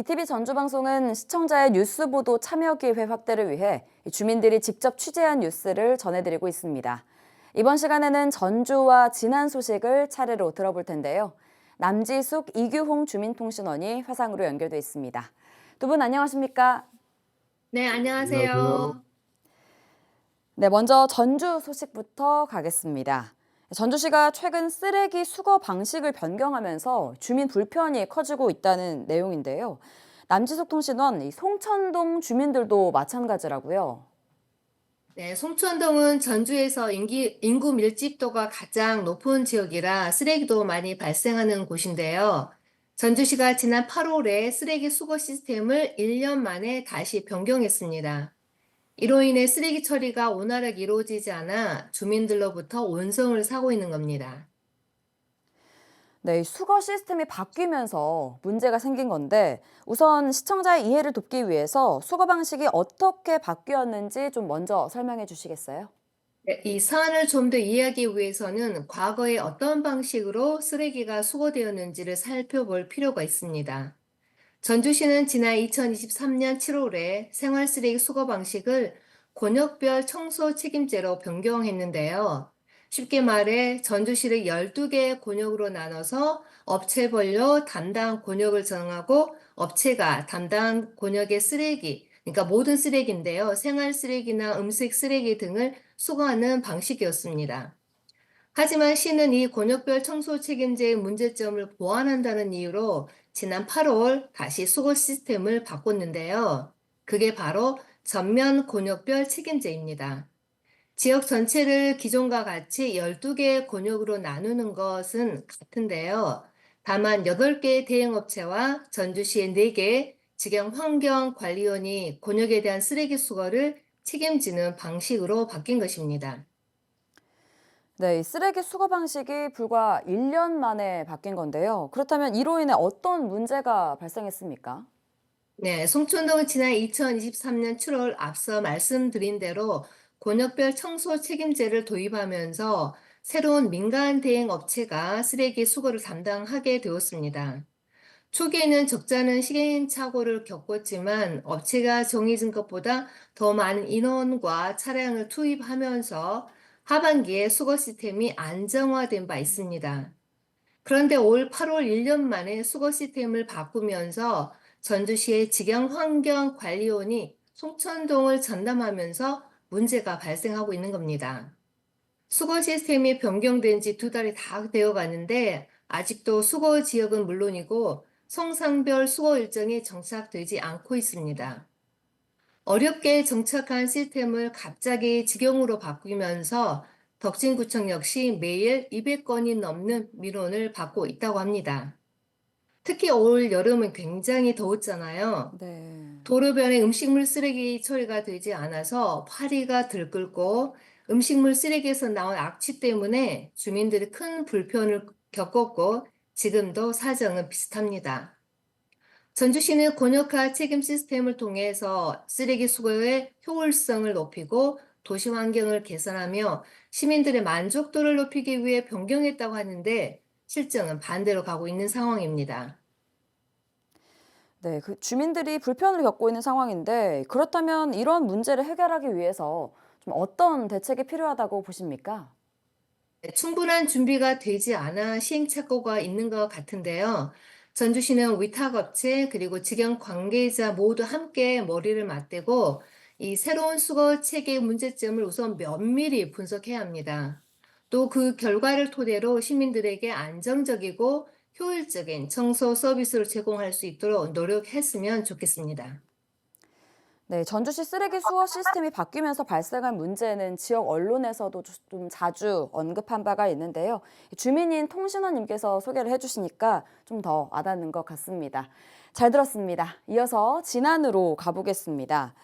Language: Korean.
BTV 전주방송은 시청자의 뉴스 보도 참여 기회 확대를 위해 주민들이 직접 취재한 뉴스를 전해드리고 있습니다. 이번 시간에는 전주와 지난 소식을 차례로 들어볼 텐데요. 남지숙 이규홍 주민통신원이 화상으로 연결돼 있습니다. 두 분 안녕하십니까? 네, 안녕하세요. 안녕하세요. 네, 먼저 전주 소식부터 가겠습니다. 전주시가 최근 쓰레기 수거 방식을 변경하면서 주민 불편이 커지고 있다는 내용인데요. 남지숙 통신원 이 송천동 주민들도 마찬가지라고요. 네, 송천동은 전주에서 인구 밀집도가 가장 높은 지역이라 쓰레기도 많이 발생하는 곳인데요. 전주시가 지난 8월에 쓰레기 수거 시스템을 1년 만에 다시 변경했습니다. 이로 인해 쓰레기 처리가 원활하게 이루어지지 않아 주민들로부터 온성을 사고 있는 겁니다. 네, 이 수거 시스템이 바뀌면서 문제가 생긴 건데 우선 시청자의 이해를 돕기 위해서 수거 방식이 어떻게 바뀌었는지 좀 먼저 설명해 주시겠어요? 네, 이 사안을 좀 더 이해하기 위해서는 과거에 어떤 방식으로 쓰레기가 수거되었는지를 살펴볼 필요가 있습니다. 전주시는 지난 2023년 7월에 생활쓰레기 수거 방식을 권역별 청소 책임제로 변경했는데요. 쉽게 말해 전주시를 12개의 권역으로 나눠서 업체별로 담당 권역을 정하고 업체가 담당 권역의 쓰레기, 그러니까 모든 쓰레기인데요. 생활쓰레기나 음식 쓰레기 등을 수거하는 방식이었습니다. 하지만 시는 이 권역별 청소 책임제의 문제점을 보완한다는 이유로 지난 8월 다시 수거 시스템을 바꿨는데요. 그게 바로 전면 권역별 책임제입니다. 지역 전체를 기존과 같이 12개의 권역으로 나누는 것은 같은데요. 다만 8개의 대행업체와 전주시의 4개의 직영환경관리원이 권역에 대한 쓰레기 수거를 책임지는 방식으로 바뀐 것입니다. 네, 이 쓰레기 수거 방식이 불과 1년 만에 바뀐 건데요. 그렇다면 이로 인해 어떤 문제가 발생했습니까? 네, 송촌동은 지난 2023년 7월 앞서 말씀드린 대로 권역별 청소 책임제를 도입하면서 새로운 민간 대행 업체가 쓰레기 수거를 담당하게 되었습니다. 초기에는 적잖은 시행착오를 겪었지만 업체가 정해진 것보다 더 많은 인원과 차량을 투입하면서 하반기에 수거 시스템이 안정화된 바 있습니다. 그런데 올 8월 1년 만에 수거 시스템을 바꾸면서 전주시의 직영환경관리원이 송천동을 전담하면서 문제가 발생하고 있는 겁니다. 수거 시스템이 변경된 지 2달이 다 되어 가는데 아직도 수거 지역은 물론이고 성상별 수거 일정이 정착되지 않고 있습니다. 어렵게 정착한 시스템을 갑자기 직영으로 바꾸면서 덕진구청 역시 매일 200건이 넘는 민원을 받고 있다고 합니다. 특히 올 여름은 굉장히 더웠잖아요. 네. 도로변에 음식물 쓰레기 처리가 되지 않아서 파리가 들끓고 음식물 쓰레기에서 나온 악취 때문에 주민들이 큰 불편을 겪었고 지금도 사정은 비슷합니다. 전주시는 권역화 책임 시스템을 통해서 쓰레기 수거의 효율성을 높이고 도시 환경을 개선하며 시민들의 만족도를 높이기 위해 변경했다고 하는데 실정은 반대로 가고 있는 상황입니다. 네, 그 주민들이 불편을 겪고 있는 상황인데 그렇다면 이런 문제를 해결하기 위해서 좀 어떤 대책이 필요하다고 보십니까? 네, 충분한 준비가 되지 않아 시행착오가 있는 것 같은데요. 전주시는 위탁업체 그리고 직영 관계자 모두 함께 머리를 맞대고 이 새로운 수거 체계 문제점을 우선 면밀히 분석해야 합니다. 또 그 결과를 토대로 시민들에게 안정적이고 효율적인 청소 서비스를 제공할 수 있도록 노력했으면 좋겠습니다. 네, 전주시 쓰레기 수거 시스템이 바뀌면서 발생한 문제는 지역 언론에서도 좀 자주 언급한 바가 있는데요. 주민인 통신원님께서 소개를 해주시니까 좀 더 와닿는 것 같습니다. 잘 들었습니다. 이어서 진안으로 가보겠습니다.